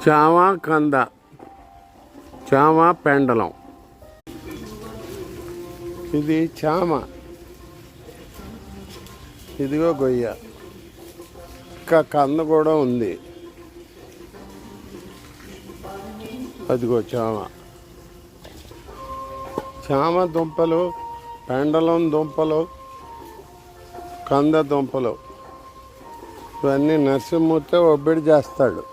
చామ కంద, చామ పెండలం. ఇది చామ, ఇదిగో గొయ్య. ఇంకా కంద కూడా ఉంది, అదిగో చామ. చామ దుంపలు, పెండలం దుంపలు, కంద దుంపలు ఇవన్నీ నరసింహమూర్తి ఒబ్బిడి చేస్తాడు.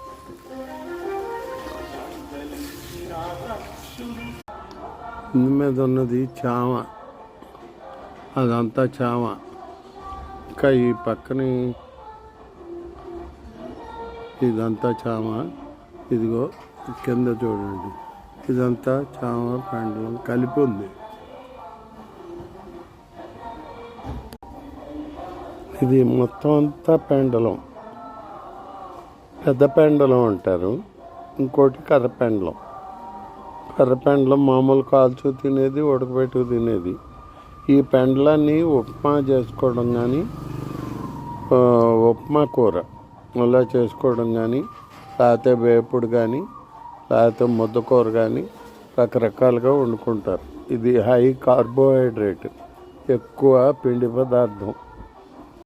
ఇందు మీద ఉన్నది చామ, అదంతా చామ. ఇంకా ఈ పక్కని ఇదంతా చామ. ఇదిగో కింద చూడండి, ఇదంతా చామ పెండలం కలిపి ఉంది. ఇది మొత్తం అంతా పెండలం. పెద్ద పెండలం అంటారు, ఇంకోటి కర్రపెండలం. కర్రపెండలం మామూలు కాల్చు తినేది, ఉడకబెట్టు తినేది. ఈ పెండలాన్ని ఉప్మా చేసుకోవడం కానీ, ఉప్మా కూర అలా చేసుకోవడం కానీ, లేకపోతే వేపుడు కానీ, లేకపోతే ముద్దకూర కానీ రకరకాలుగా వండుకుంటారు. ఇది హై కార్బోహైడ్రేట్, ఎక్కువ పిండి పదార్థం.